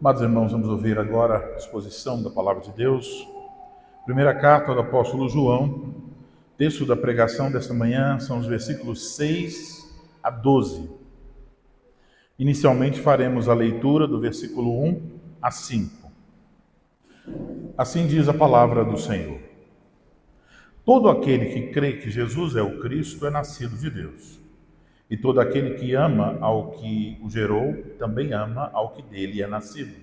Amados irmãos, vamos ouvir agora a exposição da Palavra de Deus. Primeira carta do apóstolo João, texto da pregação desta manhã, são os versículos 6 a 12. Inicialmente faremos a leitura do versículo 1 a 5. Assim diz a palavra do Senhor. Todo aquele que crê que Jesus é o Cristo é nascido de Deus. E todo aquele que ama ao que o gerou, também ama ao que dele é nascido.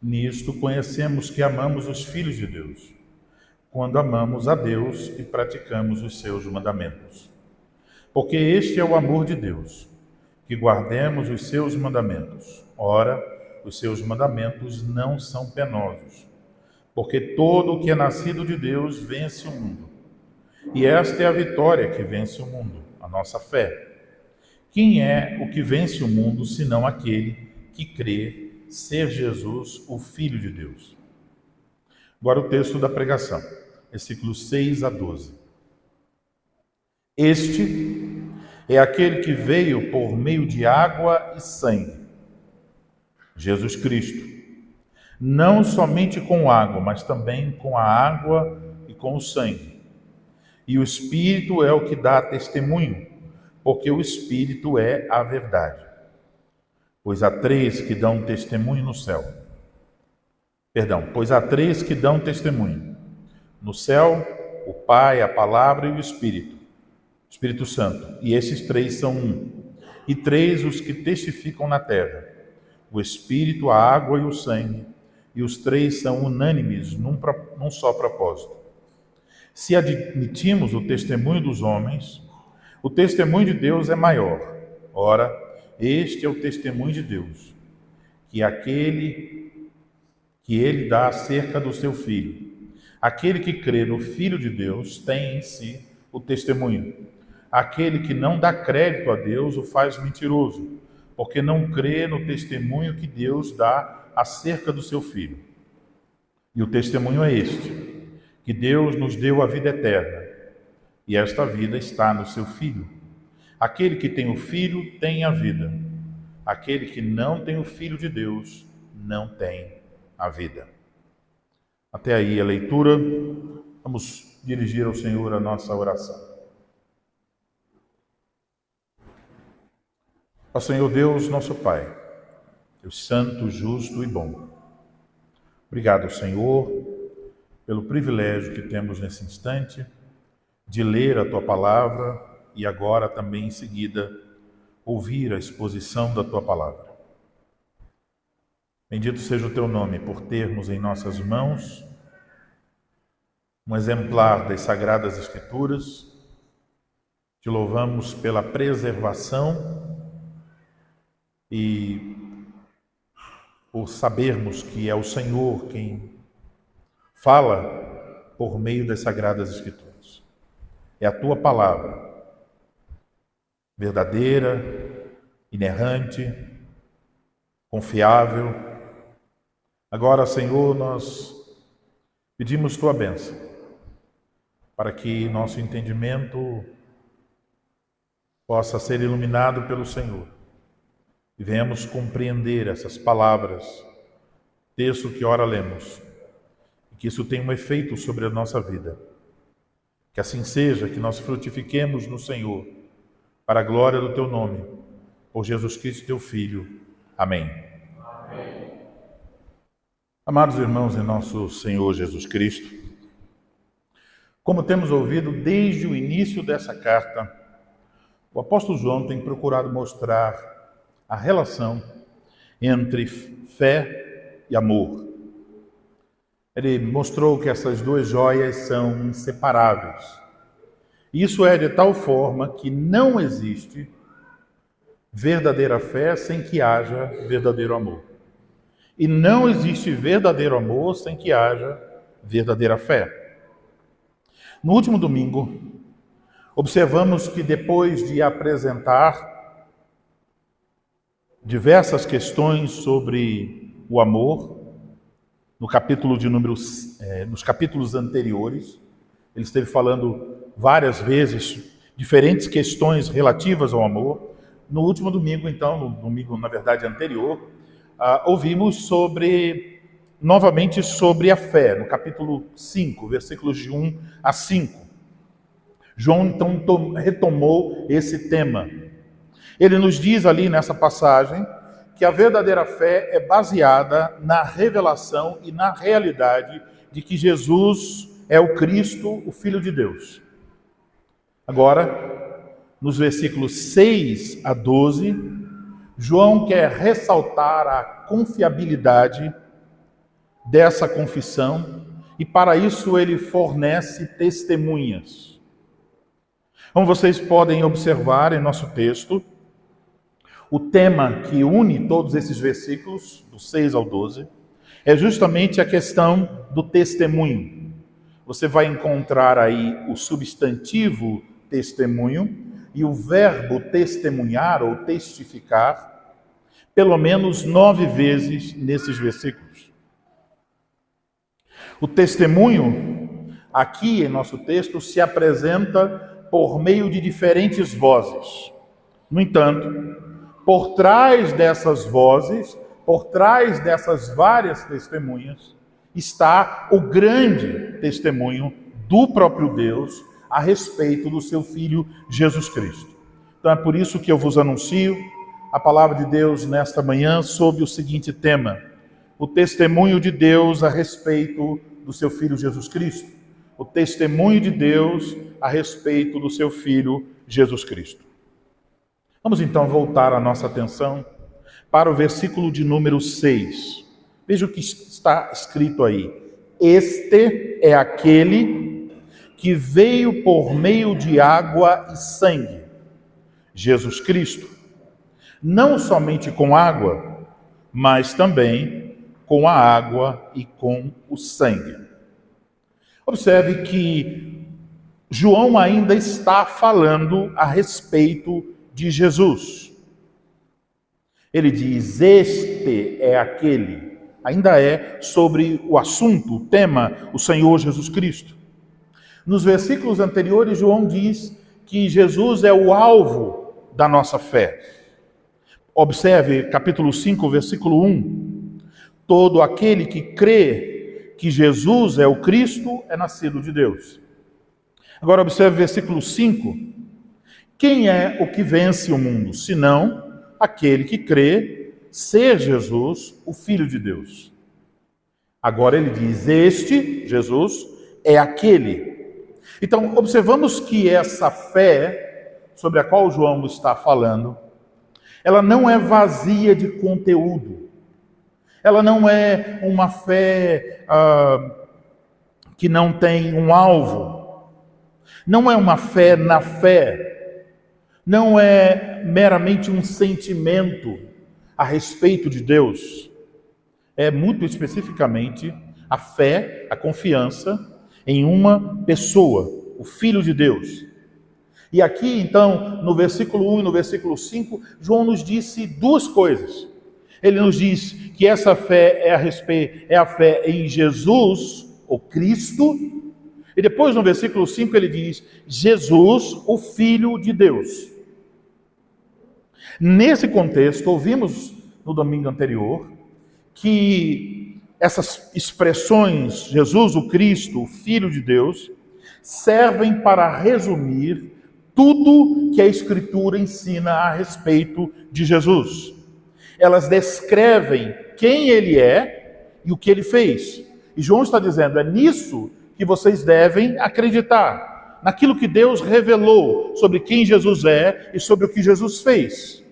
Nisto conhecemos que amamos os filhos de Deus, quando amamos a Deus e praticamos os seus mandamentos. Porque este é o amor de Deus, que guardemos os seus mandamentos. Ora, os seus mandamentos não são penosos, porque todo o que é nascido de Deus vence o mundo. E esta é a vitória que vence o mundo, a nossa fé. Quem é o que vence o mundo, senão aquele que crê ser Jesus, o Filho de Deus? Agora o texto da pregação, versículos 6 a 12. Este é aquele que veio por meio de água e sangue, Jesus Cristo. Não somente com água, mas também com a água e com o sangue. E o Espírito é o que dá testemunho, porque o Espírito é a verdade. Pois há três que dão testemunho no céu. Pois há três que dão testemunho. No céu, o Pai, a Palavra e o Espírito Santo. E esses três são um. E três os que testificam na terra: o Espírito, a água e o sangue. E os três são unânimes num só propósito. Se admitimos o testemunho dos homens, o testemunho de Deus é maior. Ora, este é o testemunho de Deus, que ele dá acerca do seu Filho. Aquele que crê no Filho de Deus tem em si o testemunho. Aquele que não dá crédito a Deus o faz mentiroso, porque não crê no testemunho que Deus dá acerca do seu Filho. E o testemunho é este, que Deus nos deu a vida eterna, e esta vida está no seu Filho. Aquele que tem o Filho tem a vida. Aquele que não tem o Filho de Deus não tem a vida. Até aí a leitura. Vamos dirigir ao Senhor a nossa oração. Ó Senhor Deus, nosso Pai, Deus santo, justo e bom. Obrigado, Senhor, pelo privilégio que temos nesse instante de ler a Tua Palavra e agora também em seguida ouvir a exposição da Tua Palavra. Bendito seja o Teu nome por termos em nossas mãos um exemplar das Sagradas Escrituras. Te louvamos pela preservação e por sabermos que é o Senhor quem fala por meio das Sagradas Escrituras. É a Tua Palavra, verdadeira, inerrante, confiável. Agora, Senhor, nós pedimos Tua bênção, para que nosso entendimento possa ser iluminado pelo Senhor e venhamos compreender essas palavras, texto que ora lemos, e que isso tenha um efeito sobre a nossa vida. Que assim seja, que nós frutifiquemos no Senhor, para a glória do Teu nome, por Jesus Cristo, Teu Filho. Amém. Amém. Amados irmãos em nosso Senhor Jesus Cristo, como temos ouvido desde o início dessa carta, o apóstolo João tem procurado mostrar a relação entre fé e amor. Ele mostrou que essas duas joias são inseparáveis. Isso é de tal forma que não existe verdadeira fé sem que haja verdadeiro amor. E não existe verdadeiro amor sem que haja verdadeira fé. No último domingo, observamos que depois de apresentar diversas questões sobre o amor, nos capítulos anteriores, ele esteve falando várias vezes diferentes questões relativas ao amor. No último domingo, então, no domingo, na verdade, anterior, ouvimos novamente sobre a fé, no capítulo 5, versículos de 1 a 5. João então retomou esse tema. Ele nos diz ali nessa passagem que a verdadeira fé é baseada na revelação e na realidade de que Jesus é o Cristo, o Filho de Deus. Agora, nos versículos 6 a 12, João quer ressaltar a confiabilidade dessa confissão e para isso ele fornece testemunhas. Como vocês podem observar em nosso texto, o tema que une todos esses versículos, do 6 ao 12, é justamente a questão do testemunho. Você vai encontrar aí o substantivo testemunho e o verbo testemunhar ou testificar, pelo menos 9 vezes nesses versículos. O testemunho, aqui em nosso texto, se apresenta por meio de diferentes vozes. No entanto, por trás dessas vozes, por trás dessas várias testemunhas, está o grande testemunho do próprio Deus a respeito do seu Filho Jesus Cristo. Então é por isso que eu vos anuncio a palavra de Deus nesta manhã sob o seguinte tema: o testemunho de Deus a respeito do seu Filho Jesus Cristo. O testemunho de Deus a respeito do seu Filho Jesus Cristo. Vamos então voltar a nossa atenção para o versículo de número 6. Veja o que está escrito aí. Este é aquele que veio por meio de água e sangue, Jesus Cristo. Não somente com água, mas também com a água e com o sangue. Observe que João ainda está falando a respeito de Jesus. Ele diz, este é aquele. Ainda é sobre o assunto, o tema, o Senhor Jesus Cristo. Nos versículos anteriores, João diz que Jesus é o alvo da nossa fé. Observe capítulo 5, versículo 1. Todo aquele que crê que Jesus é o Cristo é nascido de Deus. Agora observe versículo 5. Quem é o que vence o mundo, senão aquele que crê ser Jesus, o Filho de Deus? Agora ele diz, este, Jesus, é aquele. Então, observamos que essa fé, sobre a qual João está falando, ela não é vazia de conteúdo. Ela não é uma fé que não tem um alvo. Não é uma fé na fé. Não é meramente um sentimento a respeito de Deus. É muito especificamente a fé, a confiança em uma pessoa, o Filho de Deus. E aqui, então, no versículo 1 e no versículo 5, João nos disse duas coisas. Ele nos diz que essa fé é a fé em Jesus, o Cristo, e depois no versículo 5 ele diz, Jesus, o Filho de Deus. Nesse contexto, ouvimos no domingo anterior que essas expressões, Jesus, o Cristo, o Filho de Deus, servem para resumir tudo que a Escritura ensina a respeito de Jesus. Elas descrevem quem ele é e o que ele fez. E João está dizendo, é nisso que vocês devem acreditar, naquilo que Deus revelou sobre quem Jesus é e sobre o que Jesus fez.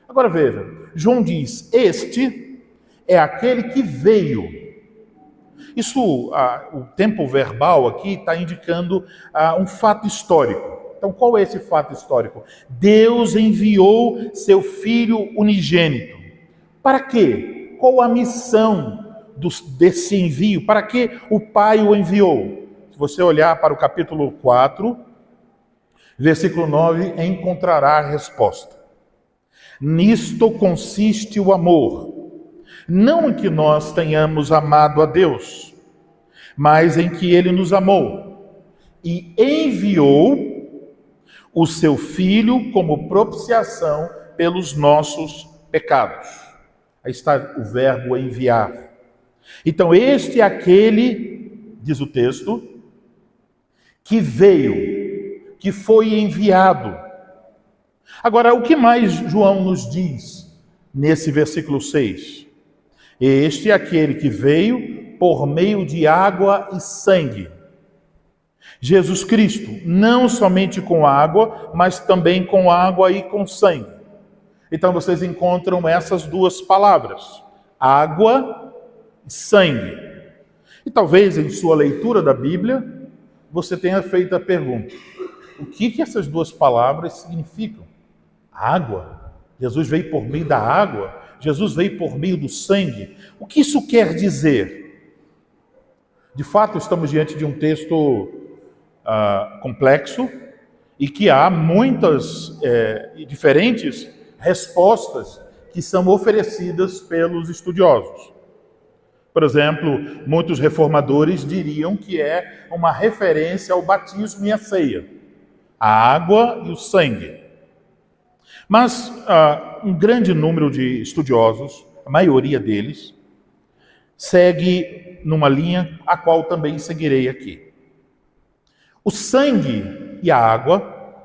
Agora veja, João diz, este é aquele que veio. Isso, o tempo verbal aqui está indicando um fato histórico. Então, qual é esse fato histórico? Deus enviou seu Filho unigênito. Para quê? Qual a missão desse envio? Para que o Pai o enviou? Se você olhar para o capítulo 4, versículo 9, encontrará a resposta. Nisto consiste o amor. Não em que nós tenhamos amado a Deus, mas em que Ele nos amou e enviou o seu Filho como propiciação pelos nossos pecados. Aí está o verbo enviar. Então, este é aquele, diz o texto, que veio, que foi enviado. Agora, o que mais João nos diz nesse versículo 6? Este é aquele que veio por meio de água e sangue. Jesus Cristo, não somente com água, mas também com água e com sangue. Então vocês encontram essas duas palavras, água e sangue. E talvez em sua leitura da Bíblia, você tenha feito a pergunta: o que essas duas palavras significam? Água? Jesus veio por meio da água? Jesus veio por meio do sangue? O que isso quer dizer? De fato, estamos diante de um texto complexo e que há muitas diferentes respostas que são oferecidas pelos estudiosos. Por exemplo, muitos reformadores diriam que é uma referência ao batismo e à ceia, a água e o sangue. Mas um grande número de estudiosos, a maioria deles, segue numa linha a qual também seguirei aqui. O sangue e a água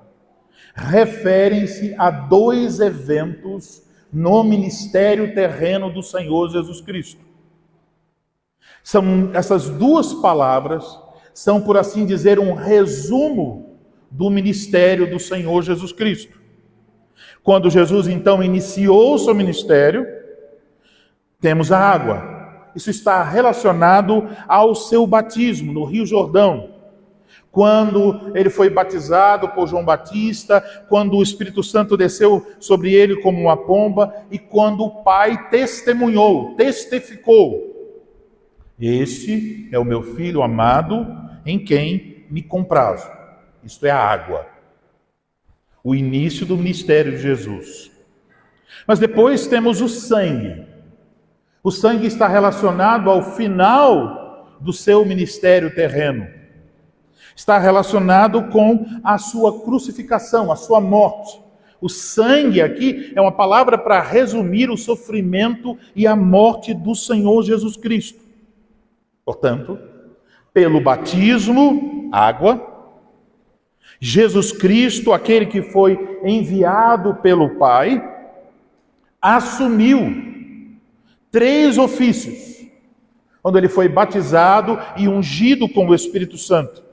referem-se a dois eventos no ministério terreno do Senhor Jesus Cristo. Essas duas palavras são, por assim dizer, um resumo do ministério do Senhor Jesus Cristo. Quando Jesus, então, iniciou o seu ministério, temos a água. Isso está relacionado ao seu batismo no Rio Jordão. Quando ele foi batizado por João Batista, quando o Espírito Santo desceu sobre ele como uma pomba, e quando o Pai testificou: este é o meu Filho amado, em quem me comprazo. Isto é a água. O início do ministério de Jesus. Mas depois temos o sangue. O sangue está relacionado ao final do seu ministério terreno. Está relacionado com a sua crucificação, a sua morte. O sangue aqui é uma palavra para resumir o sofrimento e a morte do Senhor Jesus Cristo. Portanto, pelo batismo, água, Jesus Cristo, aquele que foi enviado pelo Pai, assumiu 3 ofícios, quando ele foi batizado e ungido com o Espírito Santo.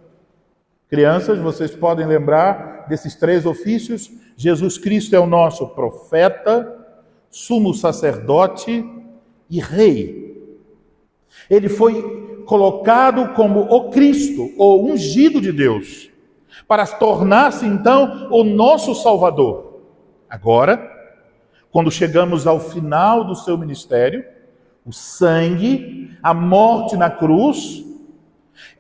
Crianças, vocês podem lembrar desses 3 ofícios? Jesus Cristo é o nosso profeta, sumo sacerdote e rei. Ele foi colocado como o Cristo, o ungido de Deus, para tornar-se então o nosso Salvador. Agora, quando chegamos ao final do seu ministério, o sangue, a morte na cruz,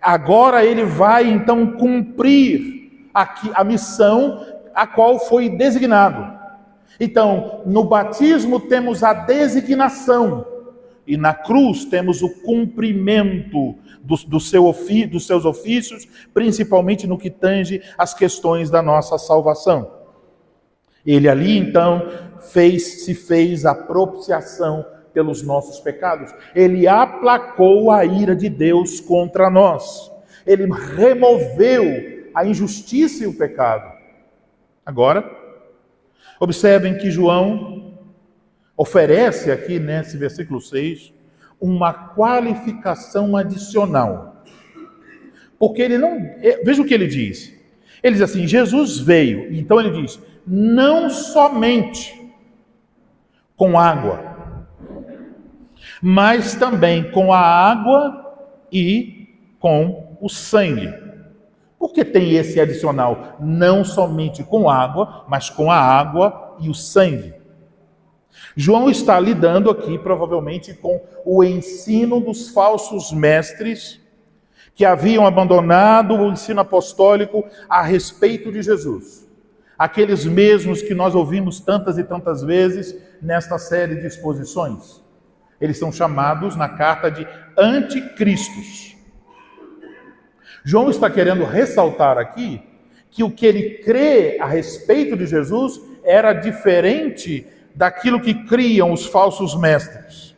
agora ele vai então cumprir a missão a qual foi designado. Então, no batismo temos a designação e na cruz temos o cumprimento dos seus ofícios, principalmente no que tange as questões da nossa salvação. Ele ali então se fez a propiciação pelos nossos pecados. Ele aplacou a ira de Deus contra nós. Ele removeu a injustiça e o pecado. Agora, observem que João oferece aqui nesse versículo 6 uma qualificação adicional. Porque ele não... Veja o que ele diz. Ele diz assim: Jesus veio. Então ele diz: não somente com água, mas também com a água e com o sangue. Por que tem esse adicional? Não somente com água, mas com a água e o sangue. João está lidando aqui provavelmente com o ensino dos falsos mestres que haviam abandonado o ensino apostólico a respeito de Jesus. Aqueles mesmos que nós ouvimos tantas e tantas vezes nesta série de exposições. Eles são chamados na carta de anticristos. João está querendo ressaltar aqui que o que ele crê a respeito de Jesus era diferente daquilo que criam os falsos mestres.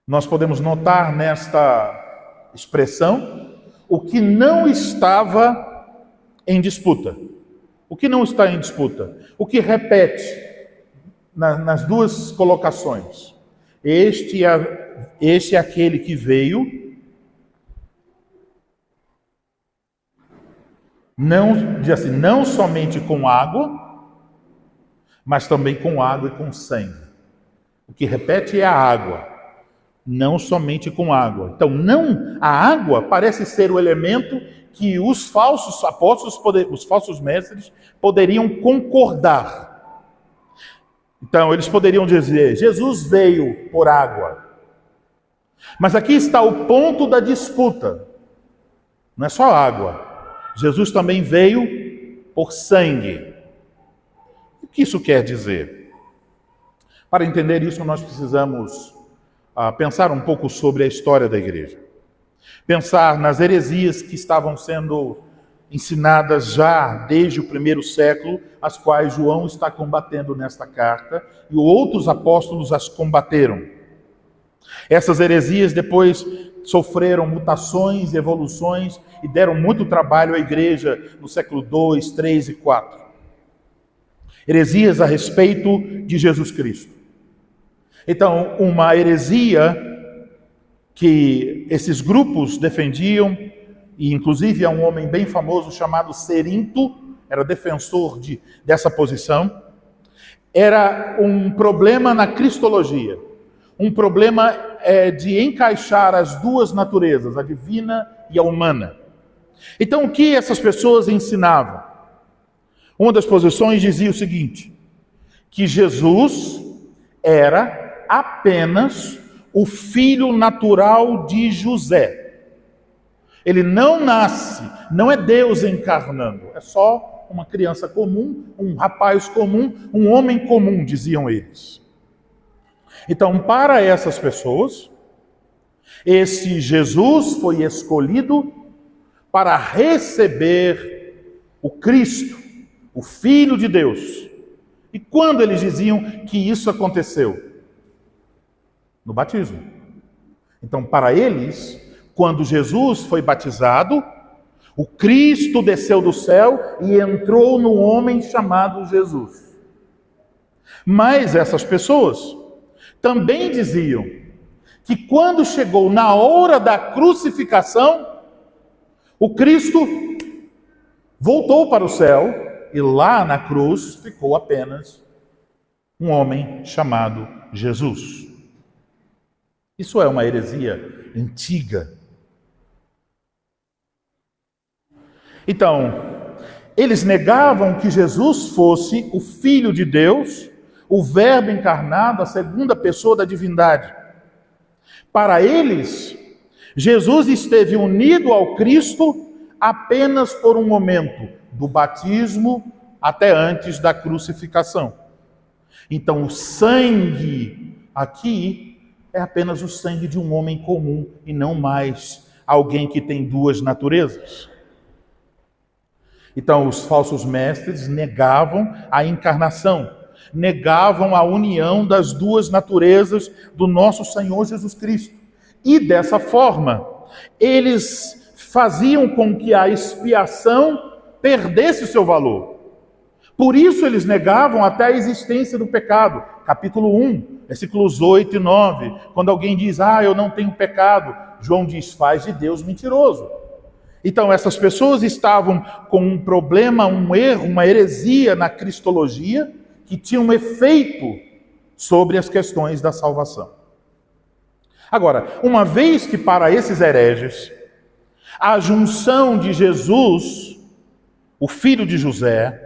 Nós podemos notar nesta expressão o que não estava em disputa. O que não está em disputa? O que repete nas duas colocações. Este é aquele que veio, diz assim, não somente com água, mas também com água e com sangue. O que repete é a água, não somente com água. Então, a água parece ser o elemento que os falsos apóstolos, os falsos mestres, poderiam concordar. Então, eles poderiam dizer, Jesus veio por água. Mas aqui está o ponto da disputa. Não é só água. Jesus também veio por sangue. O que isso quer dizer? Para entender isso, nós precisamos pensar um pouco sobre a história da igreja. Pensar nas heresias que estavam sendo ensinadas já desde o primeiro século, as quais João está combatendo nesta carta, e outros apóstolos as combateram. Essas heresias depois sofreram mutações, evoluções, e deram muito trabalho à igreja no século II, III e IV. Heresias a respeito de Jesus Cristo. Então, uma heresia que esses grupos defendiam, e inclusive há um homem bem famoso chamado Cerinto, era defensor dessa posição, era um problema na cristologia, um problema de encaixar as duas naturezas, a divina e a humana. Então, o que essas pessoas ensinavam? Uma das posições dizia o seguinte, que Jesus era apenas o filho natural de José. Ele não nasce, não é Deus encarnando, é só uma criança comum, um rapaz comum, um homem comum, diziam eles. Então, para essas pessoas, esse Jesus foi escolhido para receber o Cristo, o Filho de Deus. E quando eles diziam que isso aconteceu? No batismo. Então, para eles, quando Jesus foi batizado, o Cristo desceu do céu e entrou no homem chamado Jesus. Mas essas pessoas também diziam que quando chegou na hora da crucificação, o Cristo voltou para o céu e lá na cruz ficou apenas um homem chamado Jesus. Isso é uma heresia antiga. Então, eles negavam que Jesus fosse o Filho de Deus, o Verbo encarnado, a segunda pessoa da divindade. Para eles, Jesus esteve unido ao Cristo apenas por um momento, do batismo até antes da crucificação. Então, o sangue aqui é apenas o sangue de um homem comum e não mais alguém que tem duas naturezas. Então, os falsos mestres negavam a encarnação, negavam a união das duas naturezas do nosso Senhor Jesus Cristo. E dessa forma, eles faziam com que a expiação perdesse o seu valor. Por isso eles negavam até a existência do pecado. Capítulo 1, versículos 8 e 9. Quando alguém diz, eu não tenho pecado, João diz, faz de Deus mentiroso. Então essas pessoas estavam com um problema, um erro, uma heresia na cristologia, que tinha um efeito sobre as questões da salvação. Agora, uma vez que para esses hereges, a junção de Jesus, o filho de José,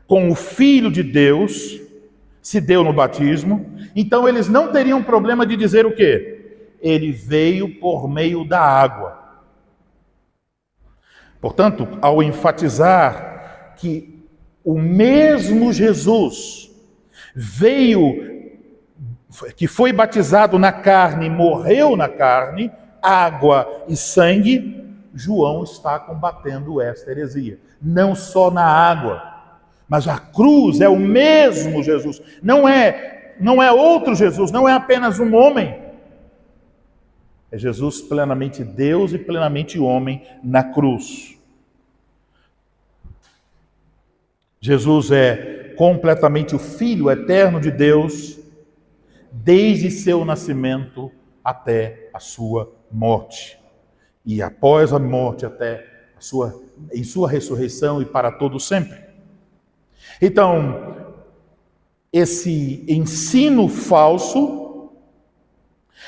com o Filho de Deus, se deu no batismo, então eles não teriam problema de dizer o quê? Ele veio por meio da água. Portanto, ao enfatizar que o mesmo Jesus veio, que foi batizado na carne, morreu na carne, água e sangue, João está combatendo esta heresia. Não só na água, Mas a cruz é o mesmo Jesus. Não é outro Jesus, não é apenas um homem. É Jesus plenamente Deus e plenamente homem na cruz. Jesus é completamente o Filho eterno de Deus, desde seu nascimento até a sua morte. E após a morte, até em sua ressurreição e para todo sempre. Então, esse ensino falso,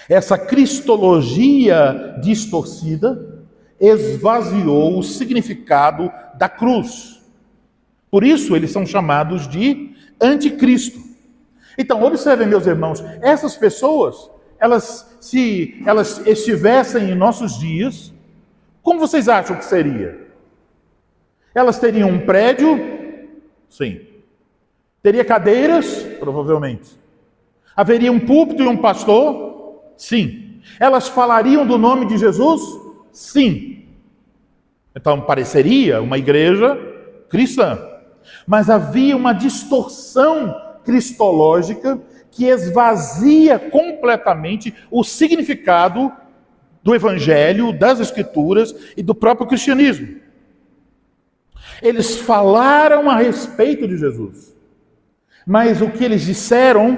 essa cristologia distorcida, esvaziou o significado da cruz. Por isso, eles são chamados de anticristo. Então, observem, meus irmãos, essas pessoas, se elas estivessem em nossos dias, como vocês acham que seria? Elas teriam um prédio? Sim. Teria cadeiras? Provavelmente. Haveria um púlpito e um pastor? Sim. Elas falariam do nome de Jesus? Sim. Então, pareceria uma igreja cristã. Mas havia uma distorção cristológica que esvazia completamente o significado do Evangelho, das Escrituras e do próprio cristianismo. Eles falaram a respeito de Jesus, mas o que eles disseram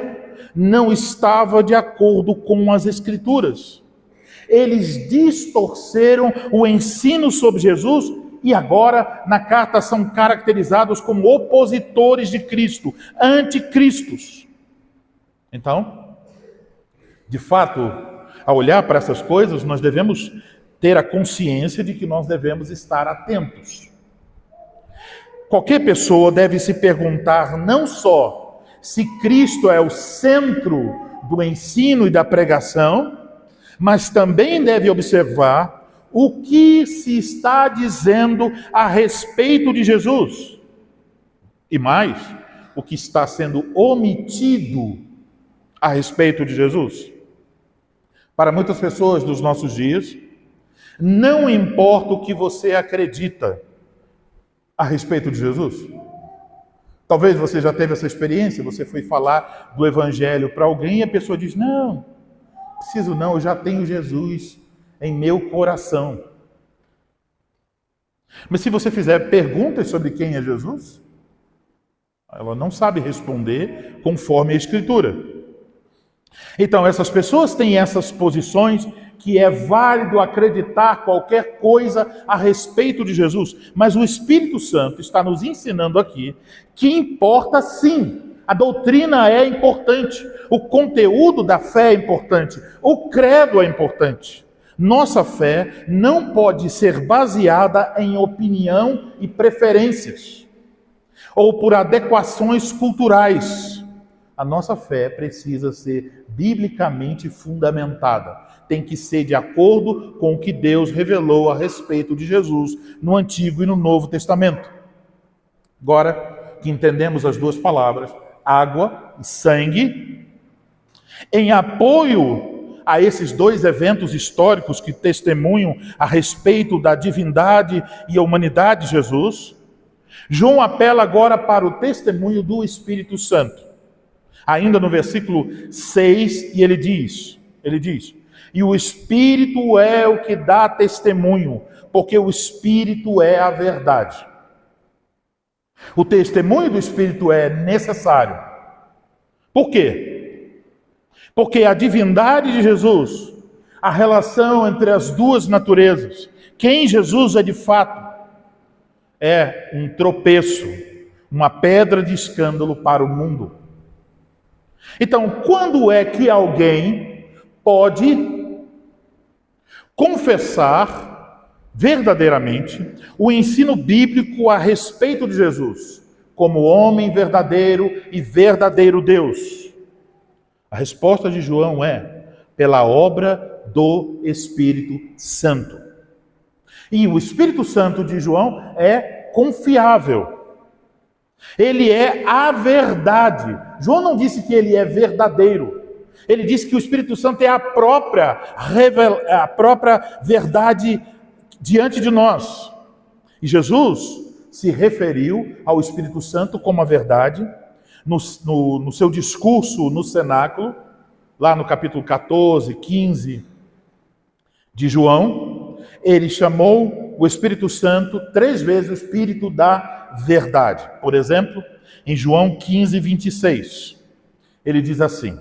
não estava de acordo com as Escrituras. Eles distorceram o ensino sobre Jesus e agora na carta são caracterizados como opositores de Cristo, anticristos. Então, de fato, ao olhar para essas coisas, nós devemos ter a consciência de que nós devemos estar atentos. Qualquer pessoa deve se perguntar não só se Cristo é o centro do ensino e da pregação, mas também deve observar o que se está dizendo a respeito de Jesus. E mais, o que está sendo omitido a respeito de Jesus. Para muitas pessoas dos nossos dias, não importa o que você acredita a respeito de Jesus. Talvez você já teve essa experiência, você foi falar do Evangelho para alguém e a pessoa diz, não preciso não, eu já tenho Jesus em meu coração. Mas se você fizer perguntas sobre quem é Jesus, ela não sabe responder conforme a Escritura. Então, essas pessoas têm essas posições que é válido acreditar qualquer coisa a respeito de Jesus, mas o Espírito Santo está nos ensinando aqui que importa sim. A doutrina é importante, o conteúdo da fé é importante, o credo é importante. Nossa fé não pode ser baseada em opinião e preferências, ou por adequações culturais. A nossa fé precisa ser biblicamente fundamentada. Tem que ser de acordo com o que Deus revelou a respeito de Jesus no Antigo e no Novo Testamento. Agora que entendemos as duas palavras, água e sangue, em apoio a esses dois eventos históricos que testemunham a respeito da divindade e a humanidade de Jesus, João apela agora para o testemunho do Espírito Santo. Ainda no versículo 6, e ele diz, e o Espírito é o que dá testemunho, porque o Espírito é a verdade. O testemunho do Espírito é necessário. Por quê? Porque a divindade de Jesus, a relação entre as duas naturezas, quem Jesus é de fato, é um tropeço, uma pedra de escândalo para o mundo. Então, quando é que alguém pode confessar verdadeiramente o ensino bíblico a respeito de Jesus, como homem verdadeiro e verdadeiro Deus? A resposta de João é pela obra do Espírito Santo. E o Espírito Santo de João é confiável. Ele é a verdade. João não disse que ele é verdadeiro. Ele disse que o Espírito Santo é a própria verdade diante de nós. E Jesus se referiu ao Espírito Santo como a verdade no seu discurso no cenáculo, lá no capítulo 14, 15 de João. Ele chamou o Espírito Santo 3 vezes o Espírito da verdade. Por exemplo, em João 15, 26, ele diz assim: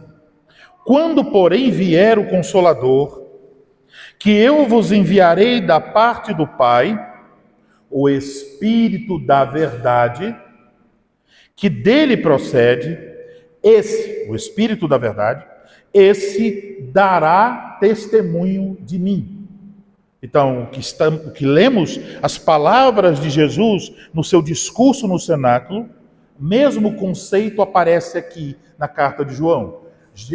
quando, porém, vier o Consolador, que eu vos enviarei da parte do Pai, o Espírito da verdade, que dele procede, esse, o Espírito da verdade, esse dará testemunho de mim. Então, o que lemos, as palavras de Jesus no seu discurso no cenáculo, mesmo conceito aparece aqui na carta de João.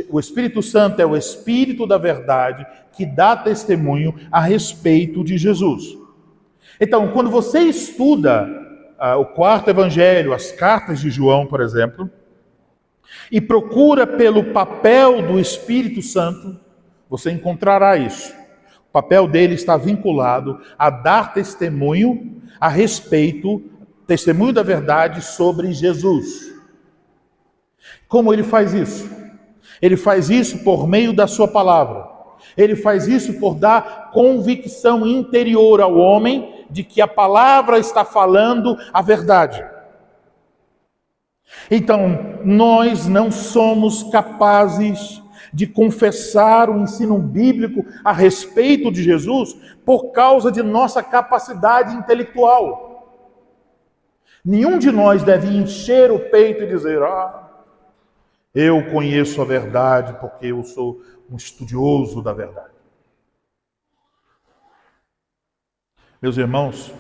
O Espírito Santo é o Espírito da verdade que dá testemunho a respeito de Jesus. Então, quando você estuda o quarto evangelho, as cartas de João, por exemplo, e procura pelo papel do Espírito Santo, você encontrará isso. O papel dele está vinculado a dar testemunho a respeito, testemunho da verdade sobre Jesus. Como ele faz isso? Ele faz isso por meio da sua palavra. Ele faz isso por dar convicção interior ao homem de que a palavra está falando a verdade. Então, nós não somos capazes de confessar o ensino bíblico a respeito de Jesus por causa de nossa capacidade intelectual. Nenhum de nós deve encher o peito e dizer: eu conheço a verdade porque eu sou um estudioso da verdade. Meus irmãos,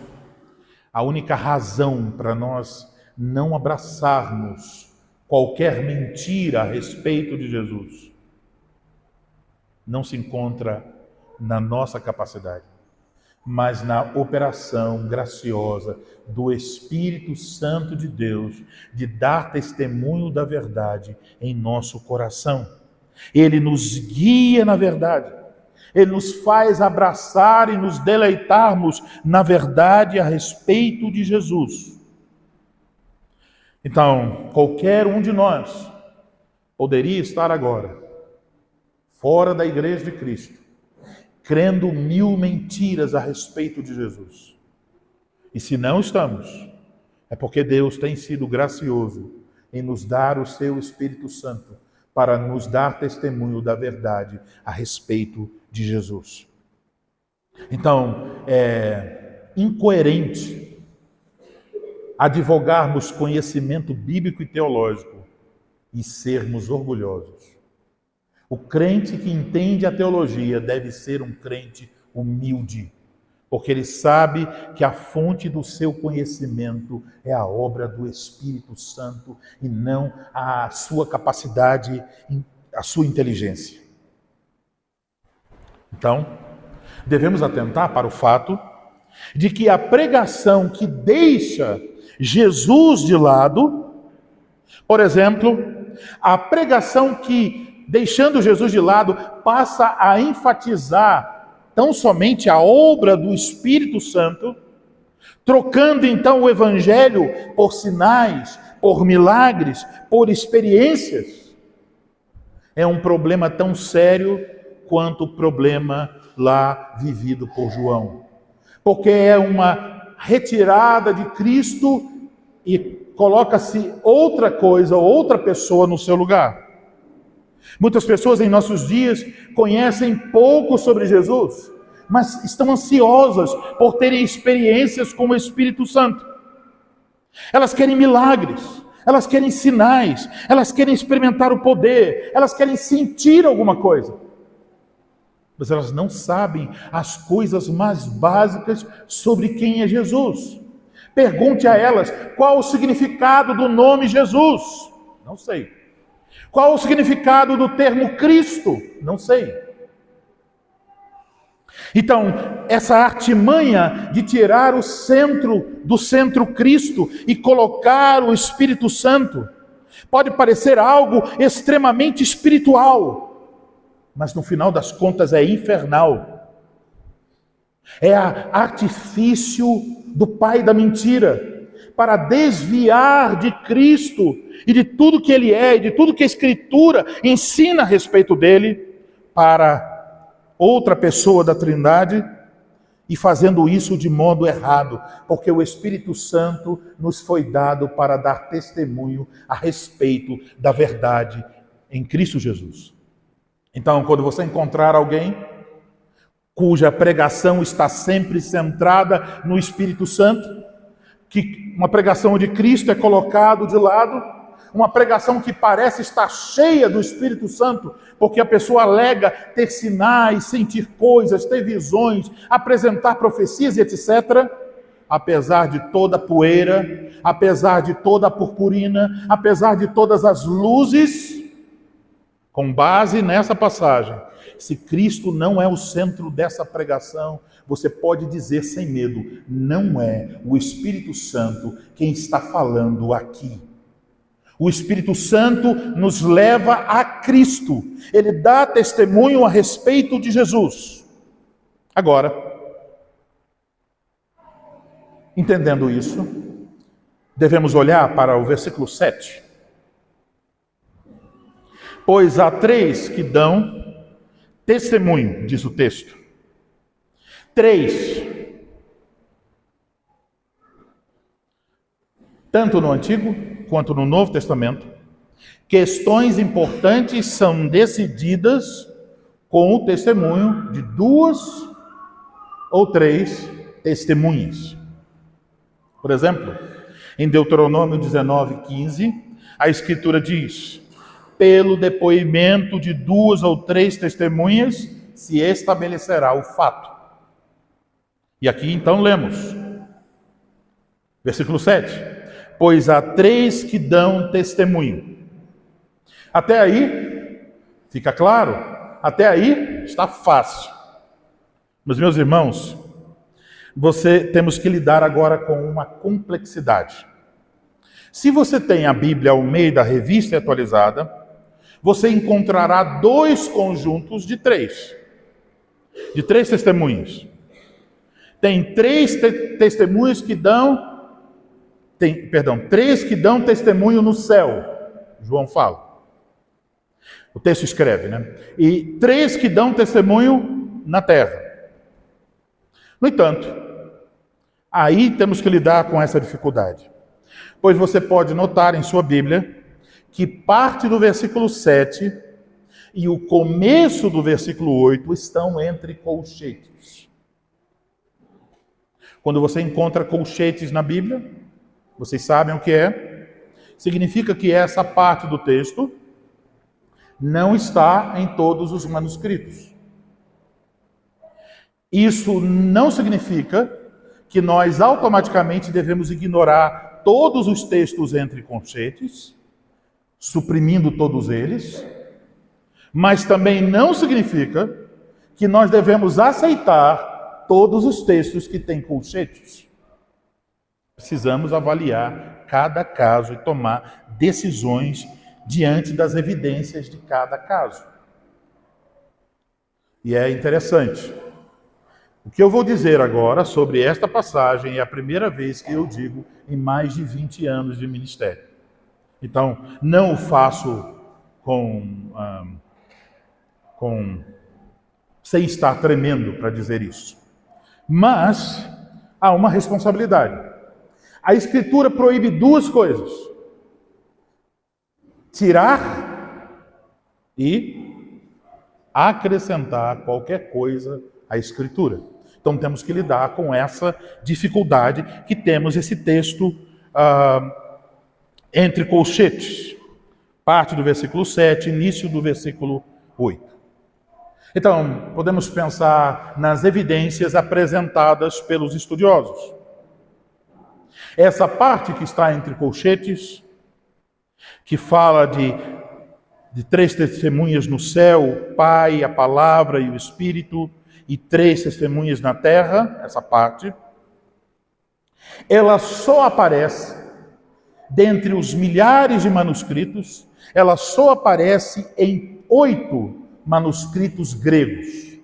a única razão para nós não abraçarmos qualquer mentira a respeito de Jesus não se encontra na nossa capacidade, mas na operação graciosa do Espírito Santo de Deus de dar testemunho da verdade em nosso coração. Ele nos guia na verdade. Ele nos faz abraçar e nos deleitarmos na verdade a respeito de Jesus. Então, qualquer um de nós poderia estar agora fora da igreja de Cristo, crendo 1000 mentiras a respeito de Jesus. E se não estamos, é porque Deus tem sido gracioso em nos dar o seu Espírito Santo para nos dar testemunho da verdade a respeito de Jesus. Então, é incoerente advogarmos conhecimento bíblico e teológico e sermos orgulhosos. O crente que entende a teologia deve ser um crente humilde, porque ele sabe que a fonte do seu conhecimento é a obra do Espírito Santo e não a sua capacidade, a sua inteligência. Então, devemos atentar para o fato de que a pregação que deixa Jesus de lado, por exemplo, a pregação que, deixando Jesus de lado, passa a enfatizar tão somente a obra do Espírito Santo, trocando então o Evangelho por sinais, por milagres, por experiências, é um problema tão sério quanto o problema lá vivido por João. Porque é uma retirada de Cristo e coloca-se outra coisa, outra pessoa no seu lugar. Muitas pessoas em nossos dias conhecem pouco sobre Jesus, mas estão ansiosas por terem experiências com o Espírito Santo. Elas querem milagres, elas querem sinais, elas querem experimentar o poder, elas querem sentir alguma coisa. Mas elas não sabem as coisas mais básicas sobre quem é Jesus. Pergunte a elas qual o significado do nome Jesus. Não sei. Qual o significado do termo Cristo? Não sei. Então, essa artimanha de tirar o centro do centro Cristo e colocar o Espírito Santo pode parecer algo extremamente espiritual, mas no final das contas é infernal. É artifício do pai da mentira, para desviar de Cristo e de tudo que Ele é, e de tudo que a Escritura ensina a respeito dele, para outra pessoa da Trindade, e fazendo isso de modo errado, porque o Espírito Santo nos foi dado para dar testemunho a respeito da verdade em Cristo Jesus. Então, quando você encontrar alguém cuja pregação está sempre centrada no Espírito Santo, que uma pregação de Cristo é colocado de lado, uma pregação que parece estar cheia do Espírito Santo, porque a pessoa alega ter sinais, sentir coisas, ter visões, apresentar profecias e etc., apesar de toda a poeira, apesar de toda a purpurina, apesar de todas as luzes, com base nessa passagem, se Cristo não é o centro dessa pregação, você pode dizer sem medo, não é o Espírito Santo quem está falando aqui. O Espírito Santo nos leva a Cristo. Ele dá testemunho a respeito de Jesus. Agora, entendendo isso, devemos olhar para o versículo 7. Pois há 3 que dão testemunho, diz o texto. 3. Tanto no Antigo quanto no Novo Testamento, questões importantes são decididas com o testemunho de 2 ou 3 testemunhas. Por exemplo, em Deuteronômio 19:15, a Escritura diz: pelo depoimento de 2 ou 3 testemunhas se estabelecerá o fato. E aqui então lemos, versículo 7, pois há 3 que dão testemunho. Até aí, fica claro, até aí está fácil. Mas meus irmãos, temos que lidar agora com uma complexidade. Se você tem a Bíblia Almeida Revista e Atualizada, você encontrará 2 conjuntos de 3 testemunhas. Tem 3 testemunhas que dão, 3 que dão testemunho no céu, João fala. O texto escreve, né? E 3 que dão testemunho na terra. No entanto, aí temos que lidar com essa dificuldade. Pois você pode notar em sua Bíblia que parte do versículo 7 e o começo do versículo 8 estão entre colchetes. Quando você encontra colchetes na Bíblia, vocês sabem o que é? Significa que essa parte do texto não está em todos os manuscritos. Isso não significa que nós automaticamente devemos ignorar todos os textos entre colchetes, suprimindo todos eles, mas também não significa que nós devemos aceitar todos os textos que têm colchetes. Precisamos avaliar cada caso e tomar decisões diante das evidências de cada caso. E é interessante. O que eu vou dizer agora sobre esta passagem é a primeira vez que eu digo em mais de 20 anos de ministério. Então, não o faço sem estar tremendo para dizer isso. Mas há uma responsabilidade. A Escritura proíbe 2 coisas: tirar e acrescentar qualquer coisa à Escritura. Então temos que lidar com essa dificuldade que temos esse texto entre colchetes. Parte do versículo 7, início do versículo 8. Então, podemos pensar nas evidências apresentadas pelos estudiosos. Essa parte que está entre colchetes, que fala de 3 testemunhas no céu, o Pai, a Palavra e o Espírito, e 3 testemunhas na terra, essa parte, ela só aparece dentre os milhares de manuscritos, ela só aparece em 8 manuscritos gregos.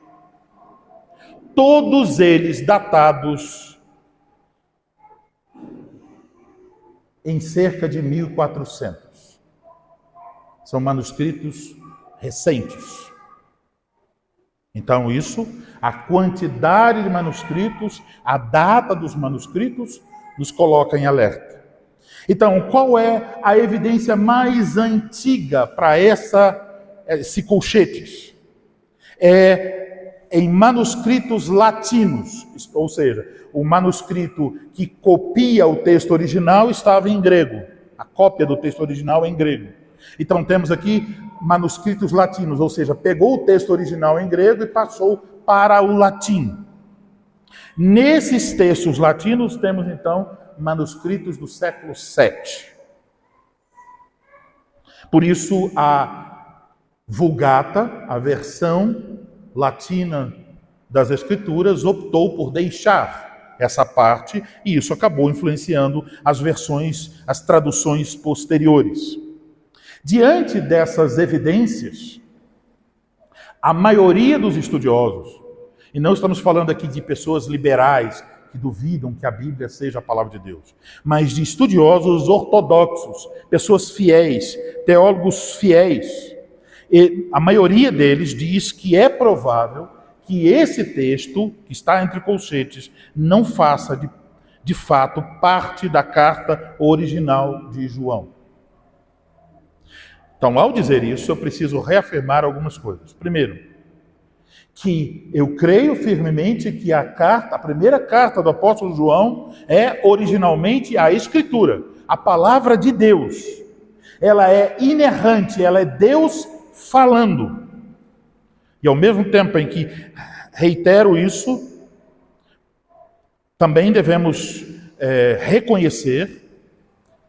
Todos eles datados em cerca de 1400. São manuscritos recentes. Então isso, a quantidade de manuscritos, a data dos manuscritos, nos coloca em alerta. Então, qual é a evidência mais antiga para esse colchetes? É em manuscritos latinos, ou seja, o manuscrito que copia o texto original estava em grego. A cópia do texto original é em grego. Então temos aqui manuscritos latinos, ou seja, pegou o texto original em grego e passou para o latim. Nesses textos latinos temos então manuscritos do século VII. Por isso a Vulgata, a versão latina das Escrituras, optou por deixar essa parte e isso acabou influenciando as versões, as traduções posteriores. Diante dessas evidências, a maioria dos estudiosos, e não estamos falando aqui de pessoas liberais que duvidam que a Bíblia seja a palavra de Deus, mas de estudiosos ortodoxos, pessoas fiéis, teólogos fiéis, e a maioria deles diz que é provável que esse texto, que está entre colchetes, não faça de fato parte da carta original de João. Então, ao dizer isso, eu preciso reafirmar algumas coisas. Primeiro, que eu creio firmemente que a primeira carta do apóstolo João é originalmente a Escritura, a palavra de Deus. Ela é inerrante, ela é Deus falando. E ao mesmo tempo em que reitero isso, também devemos reconhecer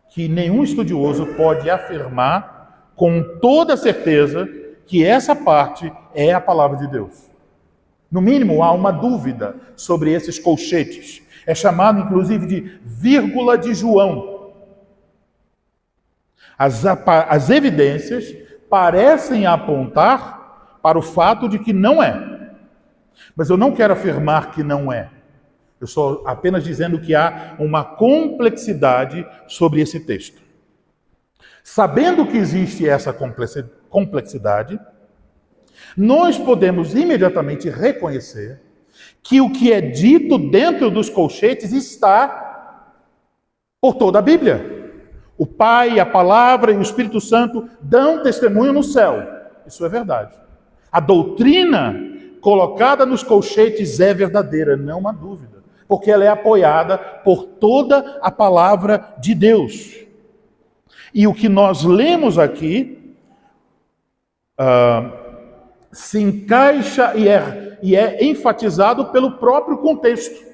que nenhum estudioso pode afirmar com toda certeza que essa parte é a palavra de Deus. No mínimo, há uma dúvida sobre esses colchetes. É chamado, inclusive, de vírgula de João. As evidências parecem apontar para o fato de que não é. Mas eu não quero afirmar que não é. Eu estou apenas dizendo que há uma complexidade sobre esse texto. Sabendo que existe essa complexidade, nós podemos imediatamente reconhecer que o que é dito dentro dos colchetes está por toda a Bíblia. O Pai, a Palavra e o Espírito Santo dão testemunho no céu. Isso é verdade. A doutrina colocada nos colchetes é verdadeira, não há dúvida, porque ela é apoiada por toda a Palavra de Deus. E o que nós lemos aqui se encaixa e é enfatizado pelo próprio contexto.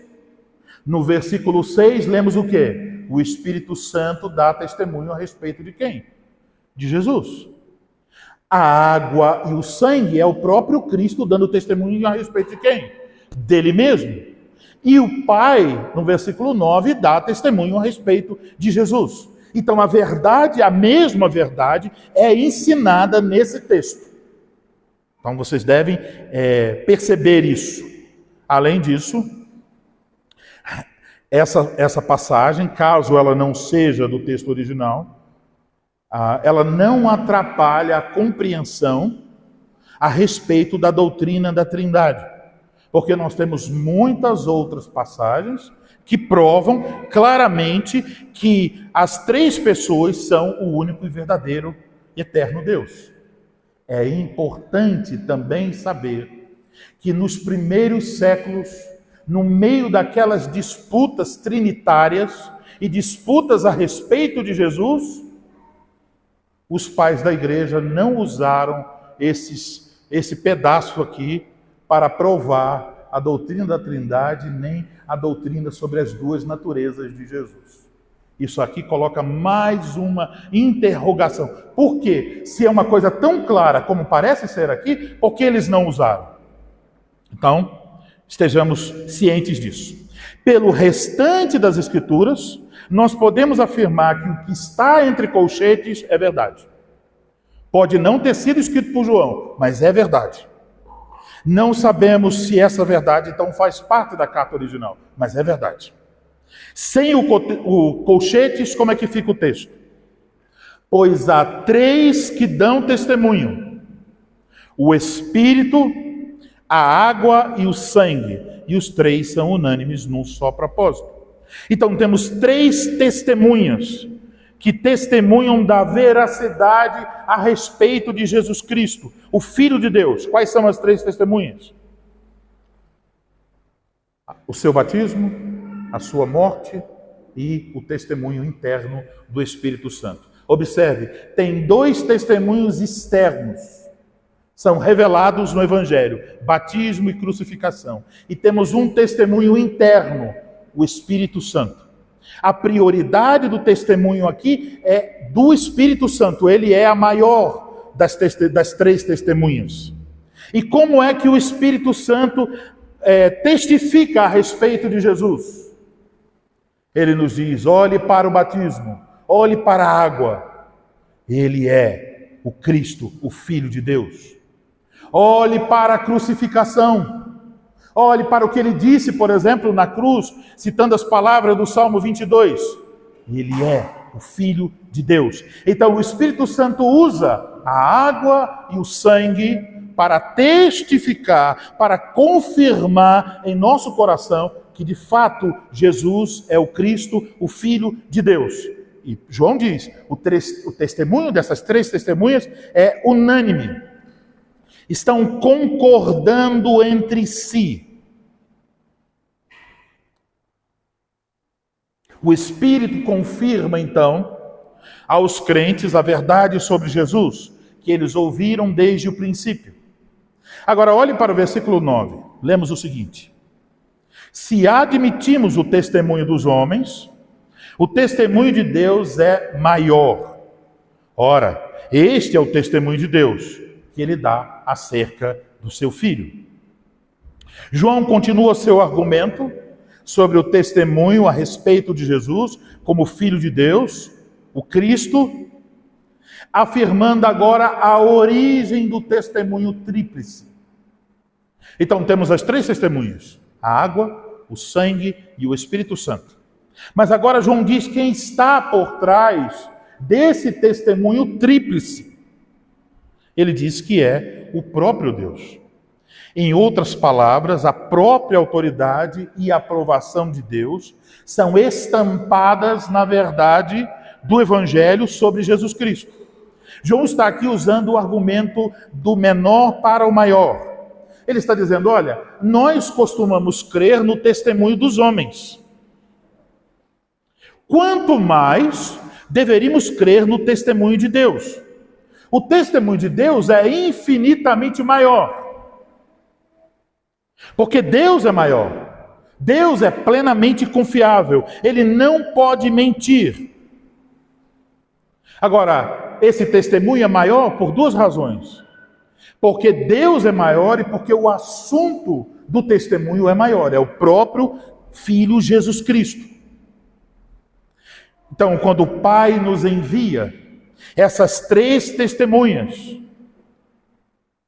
No versículo 6, lemos o quê? O Espírito Santo dá testemunho a respeito de quem? De Jesus. A água e o sangue é o próprio Cristo dando testemunho a respeito de quem? Dele mesmo. E o Pai, no versículo 9, dá testemunho a respeito de Jesus. Então a verdade, a mesma verdade, é ensinada nesse texto. Então vocês devem perceber isso. Além disso, essa passagem, caso ela não seja do texto original, ela não atrapalha a compreensão a respeito da doutrina da Trindade. Porque nós temos muitas outras passagens que provam claramente que as três pessoas são o único e verdadeiro e eterno Deus. É importante também saber que nos primeiros séculos, no meio daquelas disputas trinitárias e disputas a respeito de Jesus, os pais da igreja não usaram esse pedaço aqui para provar a doutrina da Trindade, nem a doutrina sobre as duas naturezas de Jesus. Isso aqui coloca mais uma interrogação. Por quê? Se é uma coisa tão clara como parece ser aqui, por que eles não usaram? Então, estejamos cientes disso. Pelo restante das Escrituras, nós podemos afirmar que o que está entre colchetes é verdade. Pode não ter sido escrito por João, mas é verdade. Não sabemos se essa verdade, então, faz parte da carta original, mas é verdade. Sem o colchetes, como é que fica o texto? Pois há 3 que dão testemunho: o Espírito, a água e o sangue. E os 3 são unânimes num só propósito. Então temos 3 testemunhas que testemunham da veracidade a respeito de Jesus Cristo, o Filho de Deus. Quais são as 3 testemunhas? O seu batismo, a sua morte e o testemunho interno do Espírito Santo. Observe, tem 2 testemunhos externos, são revelados no Evangelho: batismo e crucificação. E temos um testemunho interno, o Espírito Santo. A prioridade do testemunho aqui é do Espírito Santo, ele é a maior das 3 testemunhas. E como é que o Espírito Santo testifica a respeito de Jesus? Ele nos diz: olhe para o batismo, olhe para a água. Ele é o Cristo, o Filho de Deus. Olhe para a crucificação. Olhe para o que ele disse, por exemplo, na cruz, citando as palavras do Salmo 22. Ele é o Filho de Deus. Então o Espírito Santo usa a água e o sangue para testificar, para confirmar em nosso coração que de fato Jesus é o Cristo, o Filho de Deus. E João diz, o testemunho dessas 3 testemunhas é unânime. Estão concordando entre si. O Espírito confirma, então, aos crentes a verdade sobre Jesus, que eles ouviram desde o princípio. Agora, olhe para o versículo 9. Lemos o seguinte: se admitimos o testemunho dos homens, o testemunho de Deus é maior. Ora, este é o testemunho de Deus, que ele dá acerca do seu Filho. João continua seu argumento sobre o testemunho a respeito de Jesus como Filho de Deus, o Cristo, afirmando agora a origem do testemunho tríplice. Então temos as 3 testemunhas: a água, o sangue e o Espírito Santo. Mas agora João diz quem está por trás desse testemunho tríplice. Ele diz que é o próprio Deus. Em outras palavras, a própria autoridade e aprovação de Deus são estampadas na verdade do Evangelho sobre Jesus Cristo. João está aqui usando o argumento do menor para o maior. Ele está dizendo: olha, nós costumamos crer no testemunho dos homens. Quanto mais deveríamos crer no testemunho de Deus. O testemunho de Deus é infinitamente maior. Porque Deus é maior. Deus é plenamente confiável. Ele não pode mentir. Agora, esse testemunho é maior por 2 razões. Porque Deus é maior e porque o assunto do testemunho é maior. É o próprio Filho Jesus Cristo. Então, quando o Pai nos envia essas 3 testemunhas,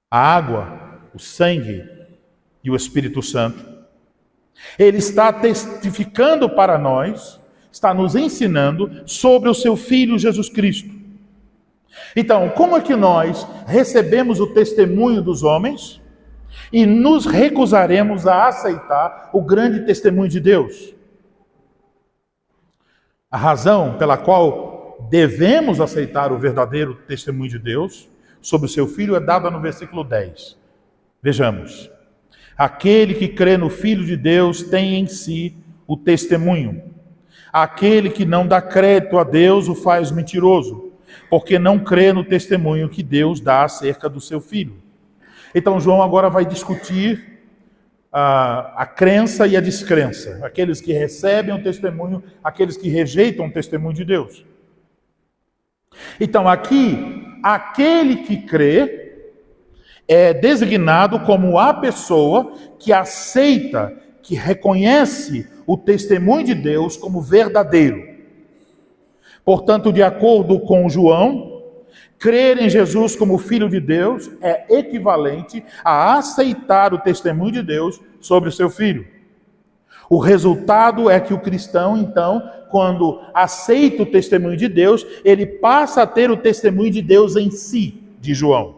a água, o sangue e o Espírito Santo, ele está testificando para nós, está nos ensinando sobre o seu Filho Jesus Cristo. Então, como é que nós recebemos o testemunho dos homens e nos recusaremos a aceitar o grande testemunho de Deus? A razão pela qual devemos aceitar o verdadeiro testemunho de Deus sobre o seu Filho é dada no versículo 10. Vejamos. Aquele que crê no Filho de Deus tem em si o testemunho. Aquele que não dá crédito a Deus o faz mentiroso, porque não crê no testemunho que Deus dá acerca do seu Filho. Então João agora vai discutir a crença e a descrença. Aqueles que recebem o testemunho, aqueles que rejeitam o testemunho de Deus. Então aqui, aquele que crê é designado como a pessoa que aceita, que reconhece o testemunho de Deus como verdadeiro. Portanto, de acordo com João, crer em Jesus como Filho de Deus é equivalente a aceitar o testemunho de Deus sobre o seu Filho. O resultado é que o cristão, então, quando aceita o testemunho de Deus, ele passa a ter o testemunho de Deus em si, de João.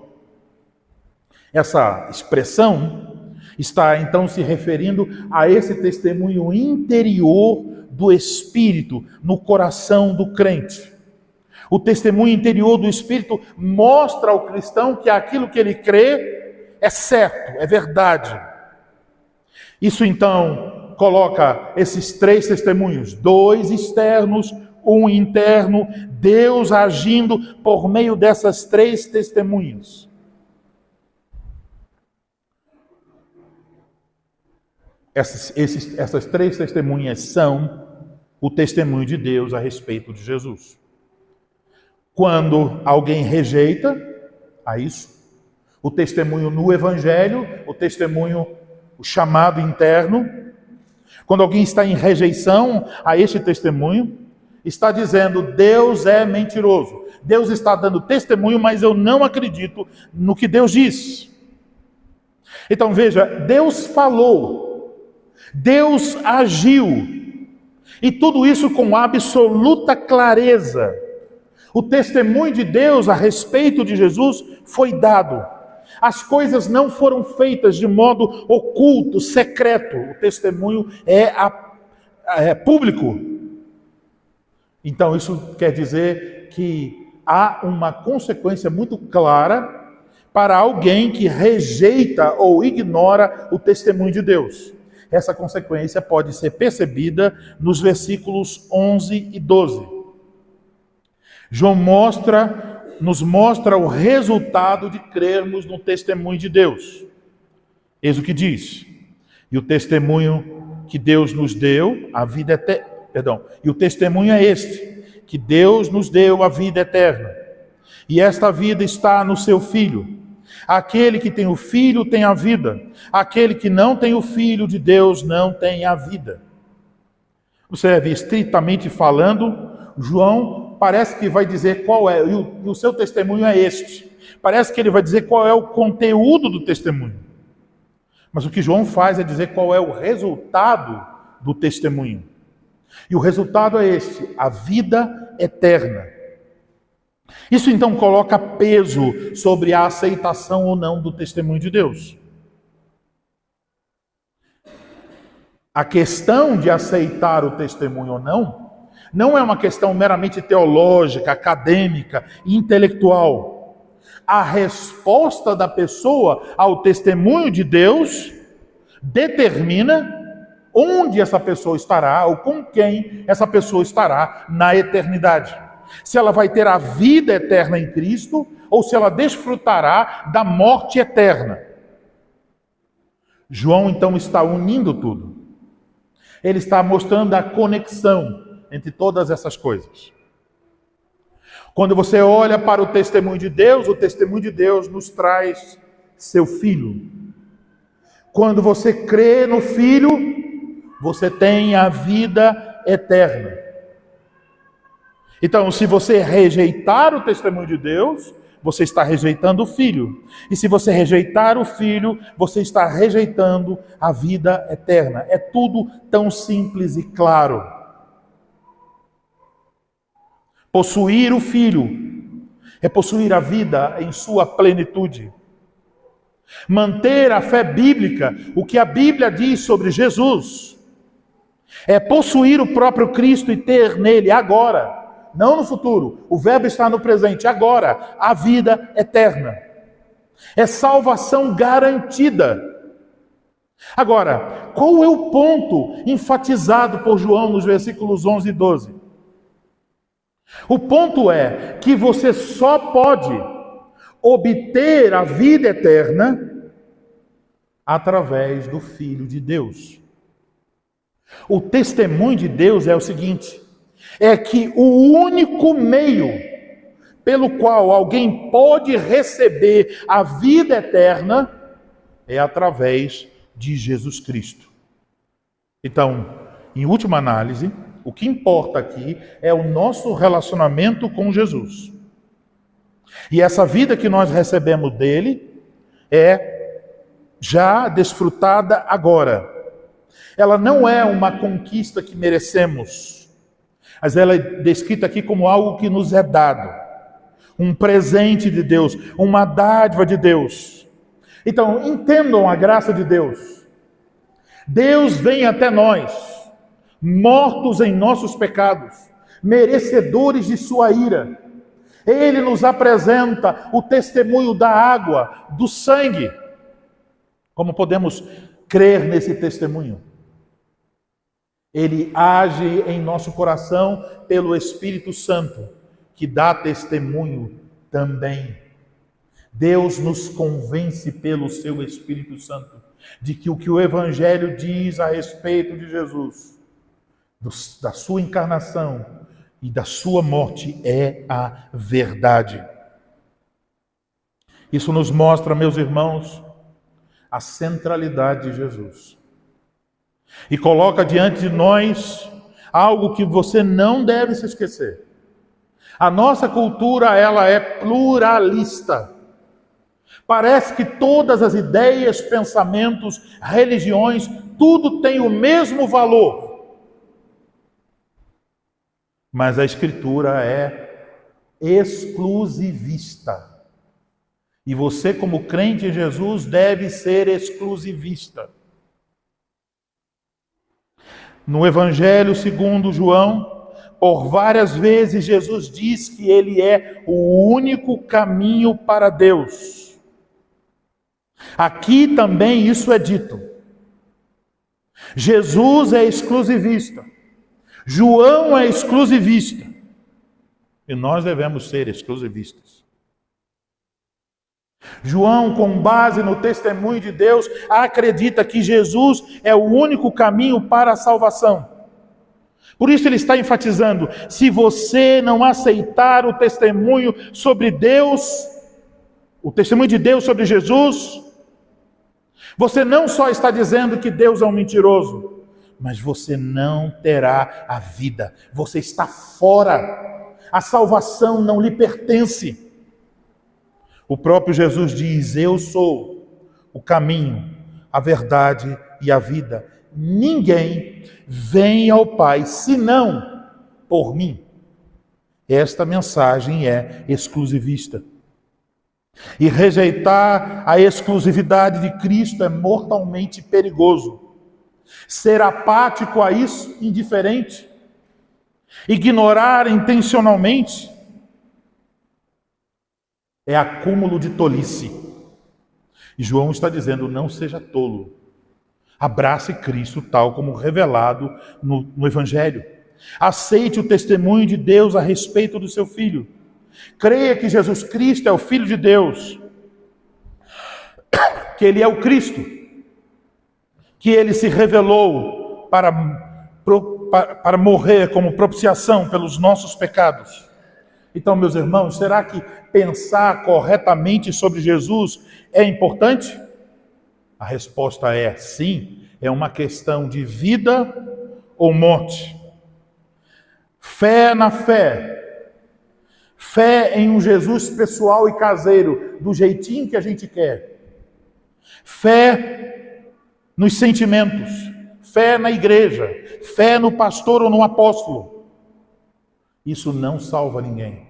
Essa expressão está, então, se referindo a esse testemunho interior do Espírito no coração do crente. O testemunho interior do Espírito mostra ao cristão que aquilo que ele crê é certo, é verdade. Isso, então, coloca esses três testemunhos, dois externos, um interno, Deus agindo por meio dessas três testemunhas. Essas três testemunhas são o testemunho de Deus a respeito de Jesus. Quando alguém rejeita a isso, o testemunho no Evangelho, o testemunho, o chamado interno, quando alguém está em rejeição a este testemunho, está dizendo: Deus é mentiroso. Deus está dando testemunho, mas eu não acredito no que Deus diz. Então veja, Deus falou, Deus agiu, e tudo isso com absoluta clareza. O testemunho de Deus a respeito de Jesus foi dado. As coisas não foram feitas de modo oculto, secreto. O testemunho é público. Então isso quer dizer que há uma consequência muito clara para alguém que rejeita ou ignora o testemunho de Deus. Essa consequência pode ser percebida nos versículos 11 e 12. João nos mostra o resultado de crermos no testemunho de Deus. Eis o que diz: e o testemunho que Deus nos deu, e o testemunho é este, que Deus nos deu a vida eterna, e esta vida está no seu Filho. Aquele que tem o Filho tem a vida, aquele que não tem o Filho de Deus não tem a vida. Observe, estritamente falando, João parece que vai dizer qual é, e o seu testemunho é este. Parece que ele vai dizer qual é o conteúdo do testemunho. Mas o que João faz é dizer qual é o resultado do testemunho. E o resultado é este: a vida eterna. Isso então coloca peso sobre a aceitação ou não do testemunho de Deus. A questão de aceitar o testemunho ou não é uma questão meramente teológica, acadêmica, intelectual. A resposta da pessoa ao testemunho de Deus determina onde essa pessoa estará ou com quem essa pessoa estará na eternidade. Se ela vai ter a vida eterna em Cristo ou se ela desfrutará da morte eterna. João então está unindo tudo. Ele está mostrando a conexão entre todas essas coisas. Quando você olha para o testemunho de Deus, o testemunho de Deus nos traz seu Filho. Quando você crê no Filho, você tem a vida eterna. Então, se você rejeitar o testemunho de Deus, você está rejeitando o Filho. E se você rejeitar o Filho, você está rejeitando a vida eterna. É tudo tão simples e claro. Possuir o Filho é possuir a vida em sua plenitude. Manter a fé bíblica, o que a Bíblia diz sobre Jesus, é possuir o próprio Cristo e ter nele agora, não no futuro, o verbo está no presente, agora, a vida eterna. É salvação garantida. Agora, qual é o ponto enfatizado por João nos versículos 11 e 12? O ponto é que você só pode obter a vida eterna através do Filho de Deus. O testemunho de Deus é o seguinte: é que o único meio pelo qual alguém pode receber a vida eterna é através de Jesus Cristo. Então, em última análise, o que importa aqui é o nosso relacionamento com Jesus. E essa vida que nós recebemos dele é já desfrutada agora. Ela não é uma conquista que merecemos, mas ela é descrita aqui como algo que nos é dado, um presente de Deus, uma dádiva de Deus. Então, entendam a graça de Deus. Deus vem até nós, mortos em nossos pecados, merecedores de sua ira. Ele nos apresenta o testemunho da água, do sangue. Como podemos crer nesse testemunho? Ele age em nosso coração pelo Espírito Santo, que dá testemunho também. Deus nos convence pelo seu Espírito Santo de que o Evangelho diz a respeito de Jesus, da sua encarnação e da sua morte, é a verdade. Isso nos mostra, meus irmãos, a centralidade de Jesus. E coloca diante de nós algo que você não deve se esquecer. A nossa cultura, ela é pluralista. Parece que todas as ideias, pensamentos, religiões, tudo tem o mesmo valor. Mas a Escritura é exclusivista. E você, como crente em Jesus, deve ser exclusivista. No Evangelho segundo João, por várias vezes Jesus diz que ele é o único caminho para Deus. Aqui também isso é dito. Jesus é exclusivista. João é exclusivista. E nós devemos ser exclusivistas. João, com base no testemunho de Deus, acredita que Jesus é o único caminho para a salvação. Por isso ele está enfatizando: se você não aceitar o testemunho sobre Deus, o testemunho de Deus sobre Jesus, você não só está dizendo que Deus é um mentiroso, mas você não terá a vida. Você está fora. A salvação não lhe pertence. O próprio Jesus diz: eu sou o caminho, a verdade e a vida. Ninguém vem ao Pai senão por mim. Esta mensagem é exclusivista. E rejeitar a exclusividade de Cristo é mortalmente perigoso. Ser apático a isso, indiferente, ignorar intencionalmente, é acúmulo de tolice. E João está dizendo: não seja tolo. Abrace Cristo tal como revelado no Evangelho. Aceite o testemunho de Deus a respeito do seu Filho. Creia que Jesus Cristo é o Filho de Deus. Que Ele é o Cristo. Que Ele se revelou para morrer como propiciação pelos nossos pecados. Então, meus irmãos, será que pensar corretamente sobre Jesus é importante? A resposta é sim. É uma questão de vida ou morte. Fé na fé. Fé em um Jesus pessoal e caseiro, do jeitinho que a gente quer. Fé nos sentimentos. Fé na igreja. Fé no pastor ou no apóstolo. Isso não salva ninguém.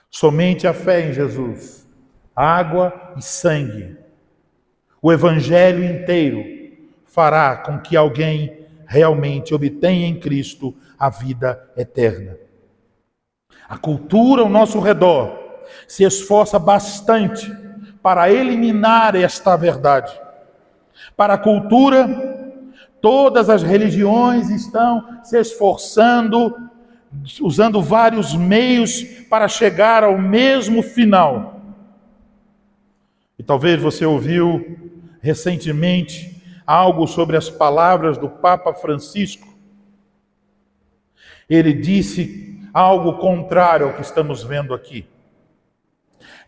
Somente a fé em Jesus, água e sangue, o Evangelho inteiro fará com que alguém realmente obtenha em Cristo a vida eterna. A cultura ao nosso redor se esforça bastante para eliminar esta verdade. Para a cultura, todas as religiões estão se esforçando, usando vários meios para chegar ao mesmo final. E talvez você ouviu recentemente algo sobre as palavras do Papa Francisco. Ele disse algo contrário ao que estamos vendo aqui.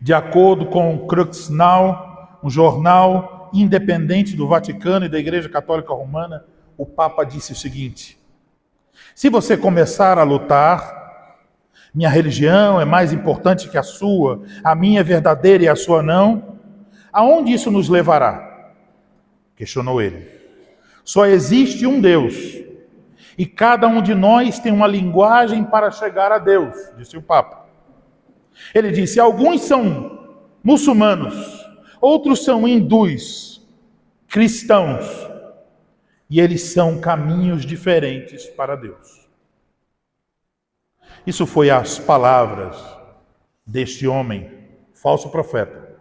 De acordo com o Crux Now, um jornal independente do Vaticano e da Igreja Católica Romana, o Papa disse o seguinte: se você começar a lutar, minha religião é mais importante que a sua, a minha é verdadeira e a sua não, aonde isso nos levará? Questionou ele. Só existe um Deus. E cada um de nós tem uma linguagem para chegar a Deus, disse o Papa. Ele disse: alguns são muçulmanos, outros são hindus, cristãos, e eles são caminhos diferentes para Deus. Isso foi as palavras deste homem, falso profeta.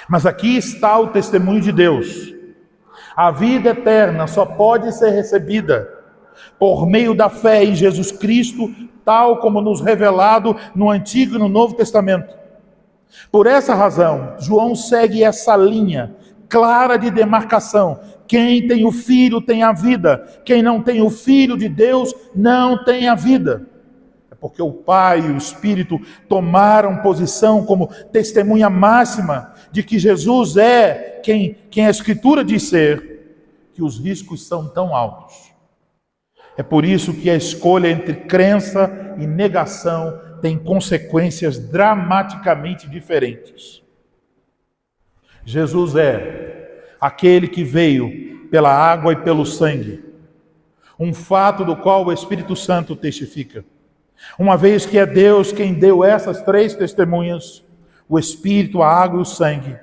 Mas aqui está o testemunho de Deus. A vida eterna só pode ser recebida por meio da fé em Jesus Cristo, tal como nos revelado no Antigo e no Novo Testamento. Por essa razão, João segue essa linha clara de demarcação. Quem tem o Filho tem a vida. Quem não tem o Filho de Deus não tem a vida. É porque o Pai e o Espírito tomaram posição como testemunha máxima de que Jesus é quem a Escritura diz ser, que os riscos são tão altos. É por isso que a escolha entre crença e negação tem consequências dramaticamente diferentes. Jesus é aquele que veio pela água e pelo sangue, um fato do qual o Espírito Santo testifica. Uma vez que é Deus quem deu essas três testemunhas, o Espírito, a água e o sangue,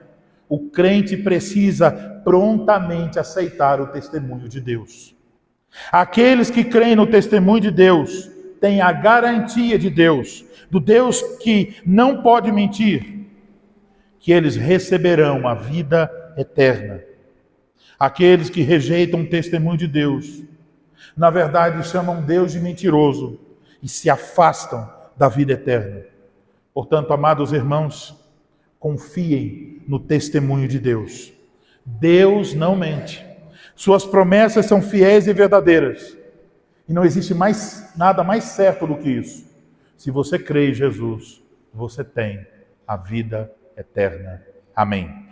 o crente precisa prontamente aceitar o testemunho de Deus. Aqueles que creem no testemunho de Deus têm a garantia de Deus, do Deus que não pode mentir, que eles receberão a vida eterna. Aqueles que rejeitam o testemunho de Deus, na verdade chamam Deus de mentiroso e se afastam da vida eterna. Portanto, amados irmãos, confiem no testemunho de Deus. Deus não mente. Suas promessas são fiéis e verdadeiras. E não existe nada mais certo do que isso. Se você crê em Jesus, você tem a vida eterna. Amém.